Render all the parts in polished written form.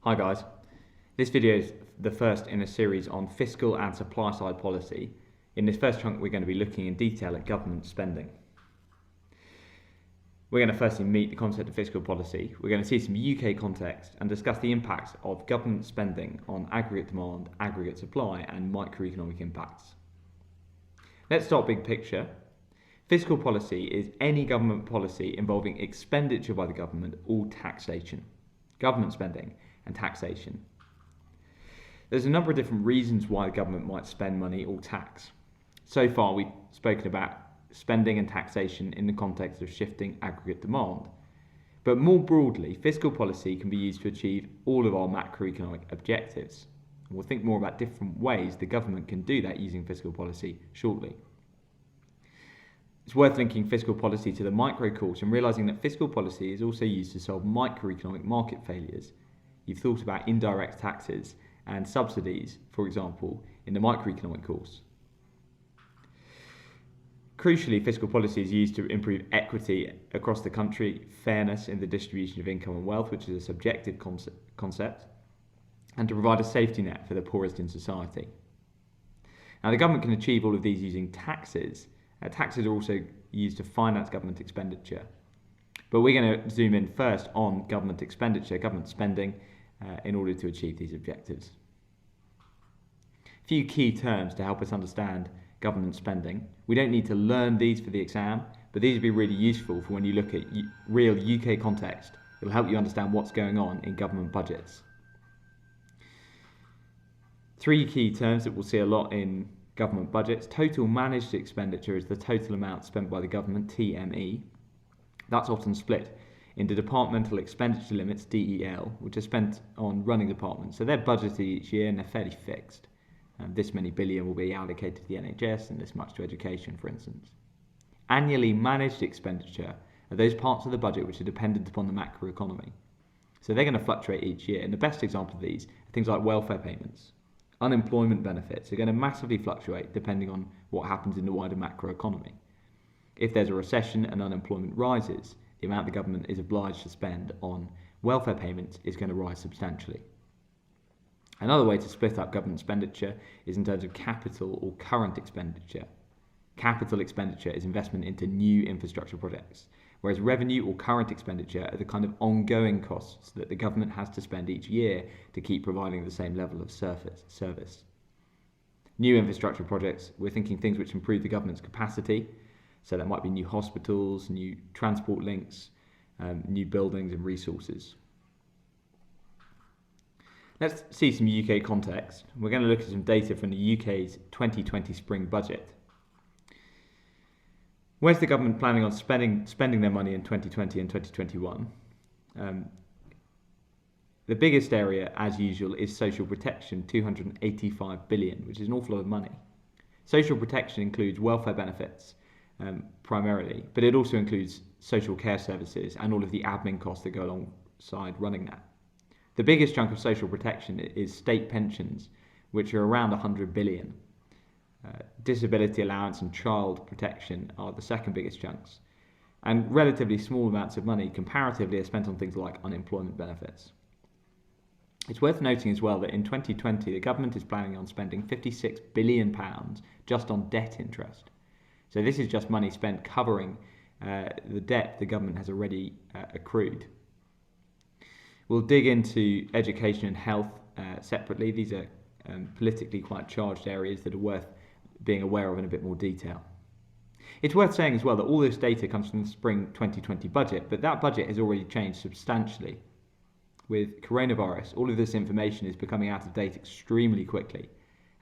Hi guys, this video is the first in a series on fiscal and supply side policy. In this first chunk we're going to be looking in detail at government spending. We're going to firstly meet the concept of fiscal policy, we're going to see some UK context and discuss the impacts of government spending on aggregate demand, aggregate supply and microeconomic impacts. Let's start big picture. Fiscal policy is any government policy involving expenditure by the government or taxation. Government spending and taxation. There's a number of different reasons why the government might spend money or tax. So far we've spoken about spending and taxation in the context of shifting aggregate demand. But more broadly, fiscal policy can be used to achieve all of our macroeconomic objectives. And we'll think more about different ways the government can do that using fiscal policy shortly. It's worth linking fiscal policy to the micro course and realising that fiscal policy is also used to solve microeconomic market failures. You've thought about indirect taxes and subsidies, for example, in the microeconomic course. Crucially, fiscal policy is used to improve equity across the country, fairness in the distribution of income and wealth, which is a subjective concept, and to provide a safety net for the poorest in society. Now, the government can achieve all of these using taxes. Taxes are also used to finance government expenditure. But we're going to zoom in first on government expenditure, government spending, in order to achieve these objectives. A few key terms to help us understand government spending. We don't need to learn these for the exam, but these will be really useful for when you look at real UK context. It'll help you understand what's going on in government budgets. Three key terms that we'll see a lot in government budgets. Total managed expenditure is the total amount spent by the government, TME. That's often split into departmental expenditure limits, DEL, which are spent on running departments. So they're budgeted each year and they're fairly fixed. This many billion will be allocated to the NHS and this much to education, for instance. Annually managed expenditure are those parts of the budget which are dependent upon the macroeconomy. So they're going to fluctuate each year. And the best example of these are things like welfare payments. Unemployment benefits are going to massively fluctuate depending on what happens in the wider macroeconomy. If there's a recession and unemployment rises, the amount the government is obliged to spend on welfare payments is going to rise substantially. Another way to split up government expenditure is in terms of capital or current expenditure. Capital expenditure is investment into new infrastructure projects, whereas revenue or current expenditure are the kind of ongoing costs that the government has to spend each year to keep providing the same level of service. New infrastructure projects, we're thinking things which improve the government's capacity, so that might be new hospitals, new transport links, new buildings and resources. Let's see some UK context. We're going to look at some data from the UK's 2020 spring budget. Where's the government planning on spending their money in 2020 and 2021? The biggest area, as usual, is social protection, 285 billion, which is an awful lot of money. Social protection includes welfare benefits, primarily, but it also includes social care services and all of the admin costs that go alongside running that. The biggest chunk of social protection is state pensions, which are around 100 billion. Disability allowance and child protection are the second biggest chunks. And relatively small amounts of money comparatively are spent on things like unemployment benefits. It's worth noting as well that in 2020 the government is planning on spending £56 billion just on debt interest. So this is just money spent covering the debt the government has already accrued. We'll dig into education and health separately. These are politically quite charged areas that are worth being aware of in a bit more detail. It's worth saying as well that all this data comes from the spring 2020 budget, but that budget has already changed substantially. With coronavirus, all of this information is becoming out of date extremely quickly.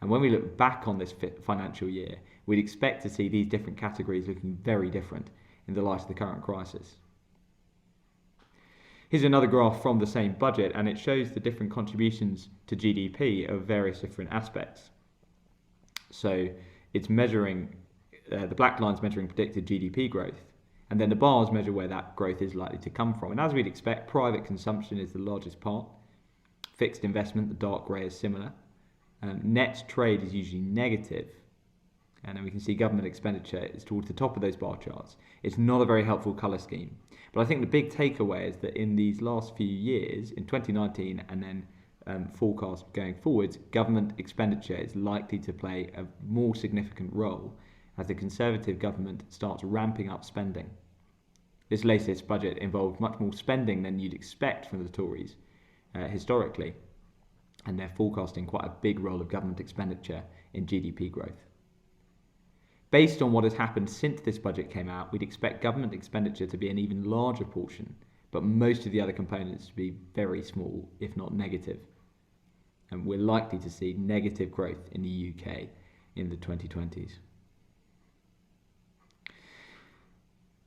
And when we look back on this financial year, we'd expect to see these different categories looking very different in the light of the current crisis. Here's another graph from the same budget, and it shows the different contributions to GDP of various different aspects. So it's measuring, the black line's measuring predicted GDP growth, and then the bars measure where that growth is likely to come from. And as we'd expect, private consumption is the largest part. Fixed investment, the dark grey, is similar. Net trade is usually negative. And then we can see government expenditure is towards the top of those bar charts. It's not a very helpful colour scheme. But I think the big takeaway is that in these last few years, in 2019 and then forecast going forwards, government expenditure is likely to play a more significant role as the Conservative government starts ramping up spending. This latest budget involved much more spending than you'd expect from the Tories historically, and they're forecasting quite a big role of government expenditure in GDP growth. Based on what has happened since this budget came out, we'd expect government expenditure to be an even larger portion, but most of the other components to be very small, if not negative. And we're likely to see negative growth in the UK in the 2020s.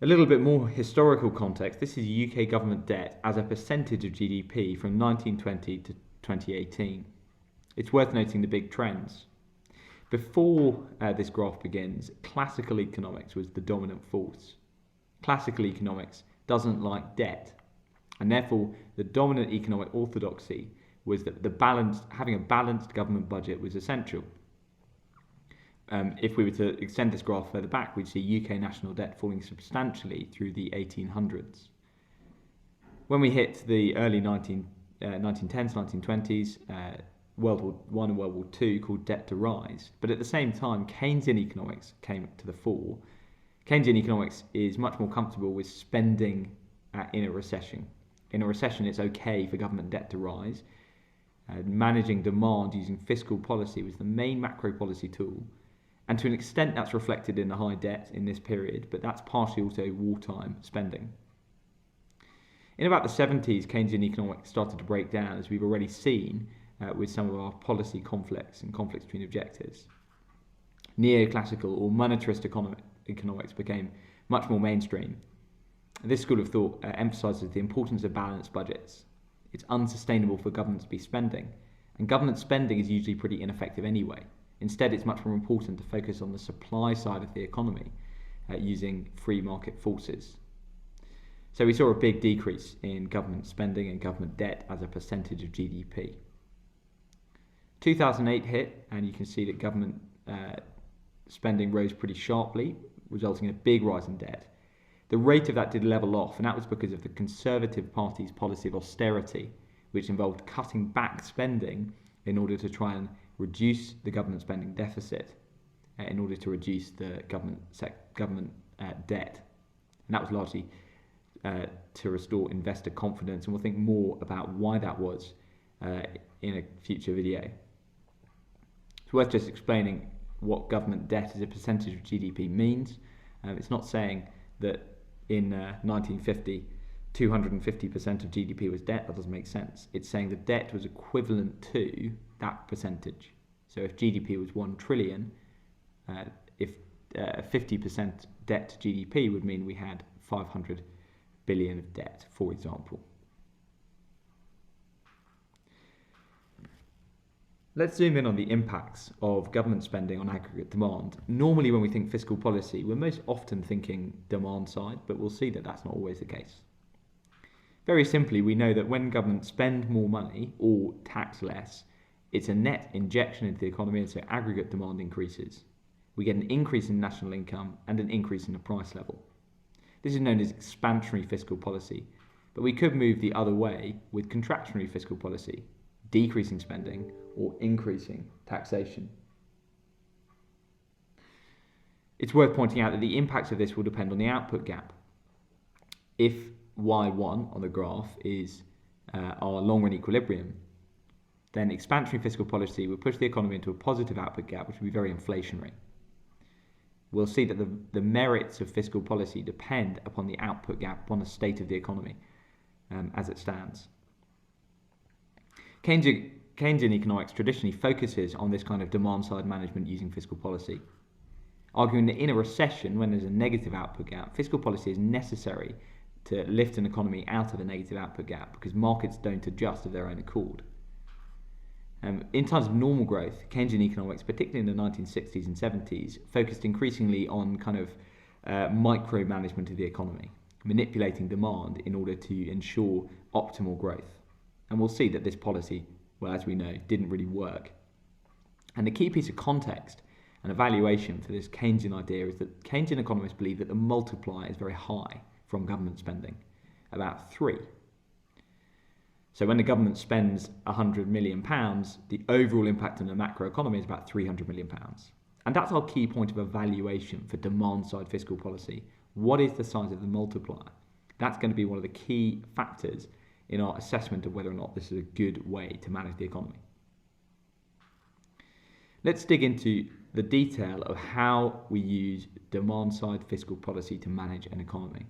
A little bit more historical context, this is UK government debt as a percentage of GDP from 1920 to 2018. It's worth noting the big trends. Before this graph begins, classical economics was the dominant force. Classical economics doesn't like debt, and therefore the dominant economic orthodoxy was that having a balanced government budget was essential. If we were to extend this graph further back, we'd see UK national debt falling substantially through the 1800s. When we hit the early 1910s, 1920s, World War I and World War II called debt to rise, but at the same time Keynesian economics came to the fore. Keynesian economics is much more comfortable with spending in a recession. In a recession it's okay for government debt to rise. Managing demand using fiscal policy was the main macro policy tool, and to an extent that's reflected in the high debt in this period, but that's partially also wartime spending. In about the 70s, Keynesian economics started to break down, as we've already seen with some of our policy conflicts and conflicts between objectives. Neoclassical or monetarist economics became much more mainstream. This school of thought emphasises the importance of balanced budgets. It's unsustainable for government to be spending, and government spending is usually pretty ineffective anyway. Instead, it's much more important to focus on the supply side of the economy using free market forces. So we saw a big decrease in government spending and government debt as a percentage of GDP. 2008 hit, and you can see that government spending rose pretty sharply, resulting in a big rise in debt. The rate of that did level off, and that was because of the Conservative Party's policy of austerity, which involved cutting back spending in order to try and reduce the government spending deficit, in order to reduce the government debt. And that was largely to restore investor confidence, and we'll think more about why that was in a future video. It's worth just explaining what government debt as a percentage of GDP means. It's not saying that in 1950 250% of GDP was debt. That doesn't make sense. It's saying the debt was equivalent to that percentage. So if GDP was 1 trillion, if 50% debt to GDP would mean we had 500 billion of debt, for example. Let's zoom in on the impacts of government spending on aggregate demand. Normally when we think fiscal policy, we're most often thinking demand side, but we'll see that that's not always the case. Very simply, we know that when governments spend more money or tax less, it's a net injection into the economy, and so aggregate demand increases. We get an increase in national income and an increase in the price level. This is known as expansionary fiscal policy, but we could move the other way with contractionary fiscal policy, decreasing spending or increasing taxation. It's worth pointing out that the impacts of this will depend on the output gap. If Y1 on the graph is our long-run equilibrium, then expansionary fiscal policy will push the economy into a positive output gap, which will be very inflationary. We'll see that the merits of fiscal policy depend upon the output gap, upon the state of the economy as it stands. Keynesian economics traditionally focuses on this kind of demand-side management using fiscal policy, arguing that in a recession, when there's a negative output gap, fiscal policy is necessary to lift an economy out of a negative output gap because markets don't adjust of their own accord. In times of normal growth, Keynesian economics, particularly in the 1960s and 70s, focused increasingly on kind of micromanagement of the economy, manipulating demand in order to ensure optimal growth. And we'll see that this policy, well, as we know, didn't really work. And the key piece of context An evaluation for this Keynesian idea is that Keynesian economists believe that the multiplier is very high from government spending, about 3. So when the government spends £100 million, the overall impact on the macroeconomy is about £300 million. And that's our key point of evaluation for demand-side fiscal policy. What is the size of the multiplier? That's going to be one of the key factors in our assessment of whether or not this is a good way to manage the economy. Let's dig into the detail of how we use demand-side fiscal policy to manage an economy.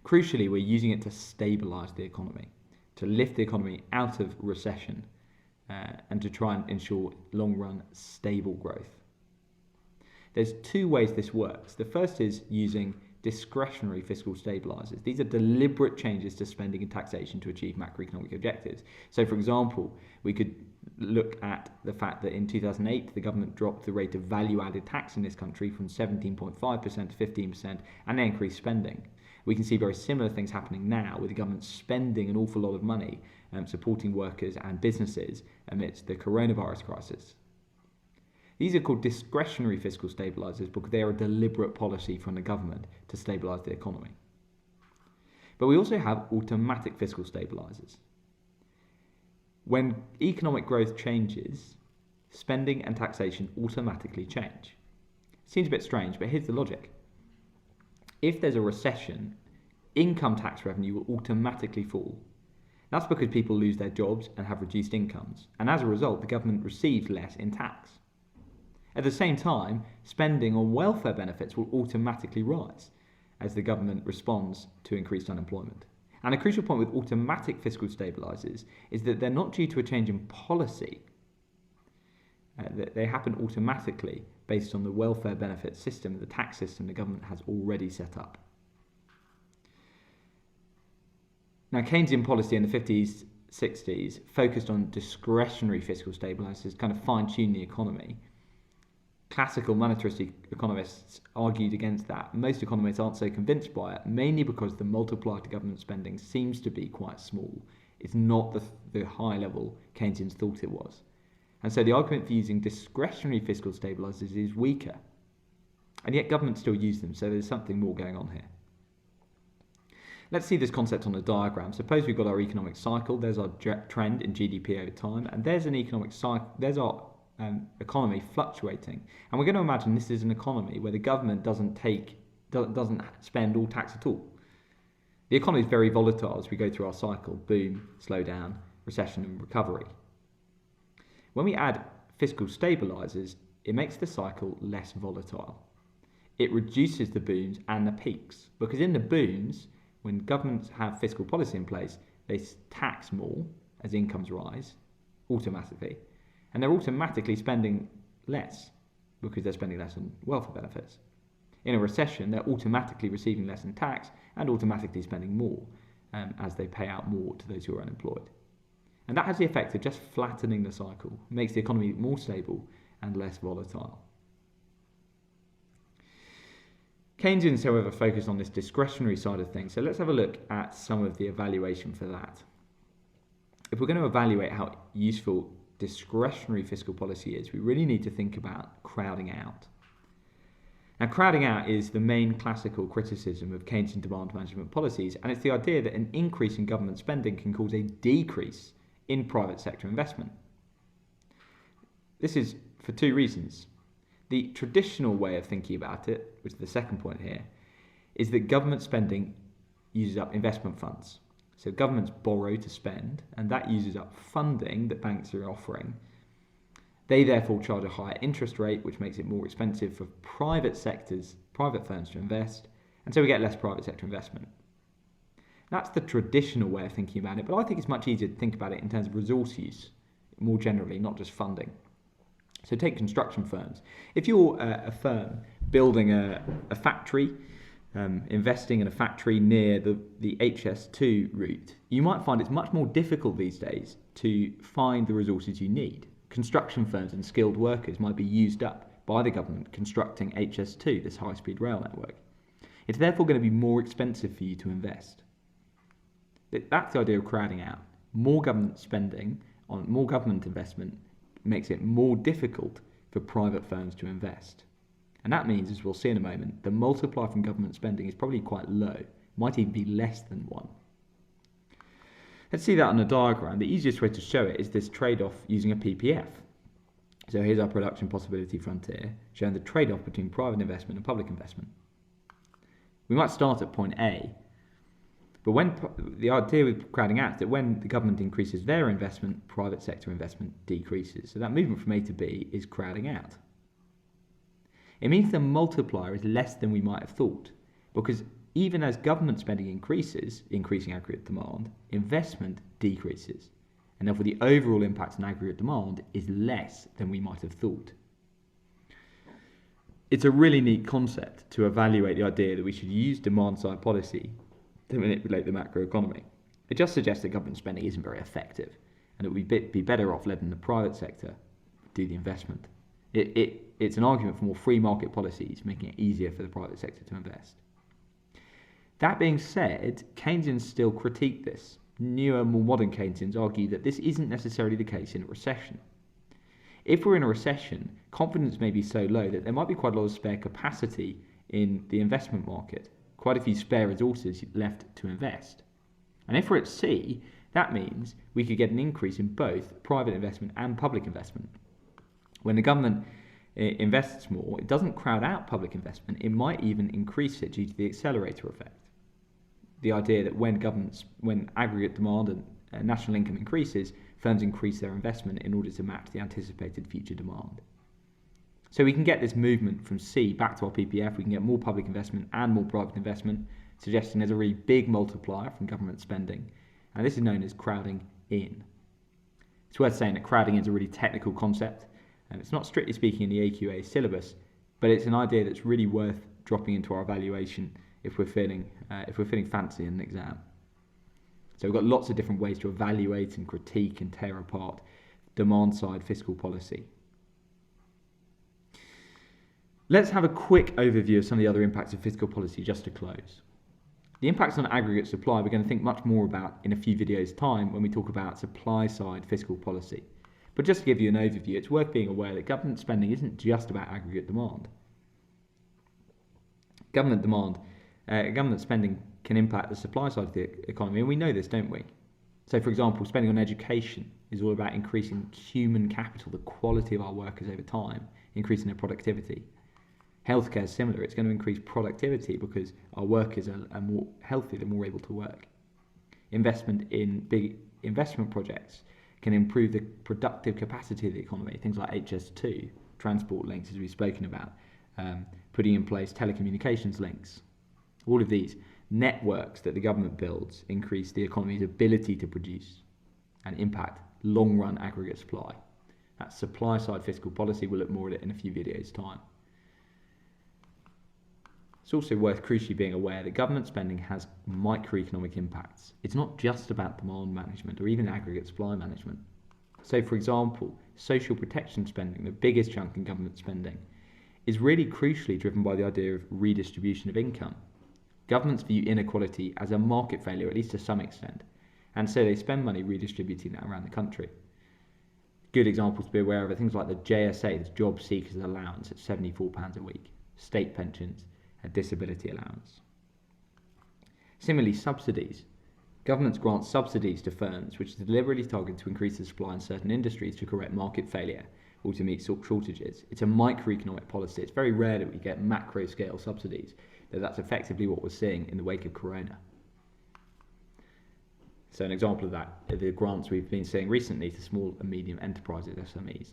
Crucially, we're using it to stabilise the economy, to lift the economy out of recession, and to try and ensure long-run stable growth. There's 2 ways this works. The first is using discretionary fiscal stabilisers. These are deliberate changes to spending and taxation to achieve macroeconomic objectives. So, for example, we could look at the fact that in 2008, the government dropped the rate of value-added tax in this country from 17.5% to 15% and increased spending. We can see very similar things happening now with the government spending an awful lot of money supporting workers and businesses amidst the coronavirus crisis. These are called discretionary fiscal stabilisers because they are a deliberate policy from the government to stabilise the economy. But we also have automatic fiscal stabilisers. When economic growth changes, spending and taxation automatically change. Seems a bit strange, but here's the logic. If there's a recession, income tax revenue will automatically fall. That's because people lose their jobs and have reduced incomes, and as a result, the government receives less in tax. At the same time, spending on welfare benefits will automatically rise as the government responds to increased unemployment. And a crucial point with automatic fiscal stabilisers is that they're not due to a change in policy. They happen automatically based on the welfare benefit system, the tax system the government has already set up. Now, Keynesian policy in the 50s, 60s focused on discretionary fiscal stabilisers, kind of fine-tune the economy. Classical monetarist economists argued against that. Most economists aren't so convinced by it, mainly because the multiplier to government spending seems to be quite small. It's not the high level Keynesians thought it was. And so the argument for using discretionary fiscal stabilisers is weaker. And yet governments still use them, so there's something more going on here. Let's see this concept on a diagram. Suppose we've got our economic cycle, there's our trend in GDP over time, and there's an economic cycle, there's our economy fluctuating. And we're going to imagine this is an economy where the government doesn't spend all tax at all. The economy is very volatile as we go through our cycle: boom, slowdown, recession and recovery. When we add fiscal stabilisers, it makes the cycle less volatile. It reduces the booms and the peaks, because in the booms, when governments have fiscal policy in place, they tax more as incomes rise automatically, and they're automatically spending less because they're spending less on welfare benefits. In a recession, they're automatically receiving less in tax and automatically spending more as they pay out more to those who are unemployed. And that has the effect of just flattening the cycle, makes the economy more stable and less volatile. Keynesians, however, focus on this discretionary side of things, so let's have a look at some of the evaluation for that. If we're going to evaluate how useful discretionary fiscal policy is, we really need to think about crowding out. Now, crowding out is the main classical criticism of Keynesian demand management policies, and it's the idea that an increase in government spending can cause a decrease in private sector investment. This is for 2 reasons. The traditional way of thinking about it, which is the second point here, is that government spending uses up investment funds. So governments borrow to spend, and that uses up funding that banks are offering. They therefore charge a higher interest rate, which makes it more expensive for private firms to invest, and so we get less private sector investment. That's the traditional way of thinking about it, but I think it's much easier to think about it in terms of resource use, more generally, not just funding. So take construction firms. If you're a firm building a factory, investing in a factory near the HS2 route, you might find it's much more difficult these days to find the resources you need. Construction firms and skilled workers might be used up by the government constructing HS2, this high-speed rail network. It's therefore going to be more expensive for you to invest. That's the idea of crowding out. More government spending on more government investment makes it more difficult for private firms to invest. And that means, as we'll see in a moment, the multiplier from government spending is probably quite low, might even be less than 1. Let's see that on a diagram. The easiest way to show it is this trade-off using a PPF. So here's our production possibility frontier, showing the trade-off between private investment and public investment. We might start at point A, but the idea with crowding out is that when the government increases their investment, private sector investment decreases. So that movement from A to B is crowding out. It means the multiplier is less than we might have thought, because even as government spending increases, increasing aggregate demand, investment decreases, and therefore the overall impact on aggregate demand is less than we might have thought. It's a really neat concept to evaluate the idea that we should use demand-side policy to manipulate the macroeconomy. It just suggests that government spending isn't very effective, and that we'd be better off letting the private sector do the investment. It's an argument for more free market policies, making it easier for the private sector to invest. That being said, Keynesians still critique this. Newer, more modern Keynesians argue that this isn't necessarily the case in a recession. If we're in a recession, confidence may be so low that there might be quite a lot of spare capacity in the investment market, quite a few spare resources left to invest. And if we're at C, that means we could get an increase in both private investment and public investment. When the government invests more, it doesn't crowd out public investment, it might even increase it due to the accelerator effect. The idea that when aggregate demand and national income increases, firms increase their investment in order to match the anticipated future demand. So we can get this movement from C back to our PPF, we can get more public investment and more private investment, suggesting there's a really big multiplier from government spending, and this is known as crowding in. It's worth saying that crowding in is a really technical concept, and it's not strictly speaking in the AQA syllabus, but it's an idea that's really worth dropping into our evaluation if we're feeling fancy in an exam. So we've got lots of different ways to evaluate and critique and tear apart demand-side fiscal policy. Let's have a quick overview of some of the other impacts of fiscal policy just to close. The impacts on aggregate supply we're going to think much more about in a few videos' time when we talk about supply-side fiscal policy. But just to give you an overview, it's worth being aware that government spending isn't just about aggregate demand. Government spending can impact the supply side of the economy, and we know this, don't we? So, for example, spending on education is all about increasing human capital, the quality of our workers over time, increasing their productivity. Healthcare is similar. It's going to increase productivity because our workers are more healthy, they're more able to work. Investment in big investment projects can improve the productive capacity of the economy, things like HS2, transport links, as we've spoken about, putting in place telecommunications links. All of these networks that the government builds increase the economy's ability to produce and impact long-run aggregate supply. That's supply-side fiscal policy. We'll look more at it in a few videos' time. It's also worth crucially being aware that government spending has microeconomic impacts. It's not just about demand management or even aggregate supply management. So, for example, social protection spending, the biggest chunk in government spending, is really crucially driven by the idea of redistribution of income. Governments view inequality as a market failure, at least to some extent, and so they spend money redistributing that around the country. Good examples to be aware of are things like the JSA, the Job Seekers Allowance at £74 a week, state pensions, a disability allowance. Similarly, subsidies. Governments grant subsidies to firms which are deliberately targeted to increase the supply in certain industries to correct market failure or to meet shortages. It's a microeconomic policy. It's very rare that we get macro-scale subsidies, though that's effectively what we're seeing in the wake of Corona. So an example of that are the grants we've been seeing recently to small and medium enterprises, SMEs.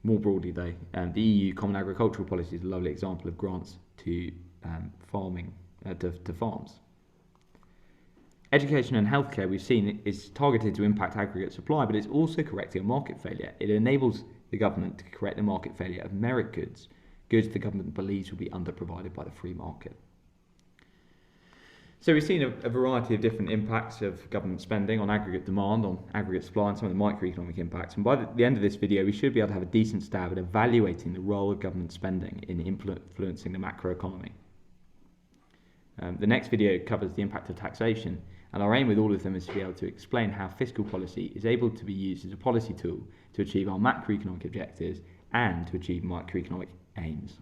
More broadly though, the EU Common Agricultural Policy is a lovely example of grants to farming, to farms. Education and healthcare, we've seen, is targeted to impact aggregate supply, but it's also correcting a market failure. It enables the government to correct the market failure of merit goods the government believes will be underprovided by the free market. So we've seen a variety of different impacts of government spending on aggregate demand, on aggregate supply, and some of the microeconomic impacts. And by the end of this video, we should be able to have a decent stab at evaluating the role of government spending in influencing the macroeconomy. The next video covers the impact of taxation, And our aim with all of them is to be able to explain how fiscal policy is able to be used as a policy tool to achieve our macroeconomic objectives and to achieve microeconomic aims.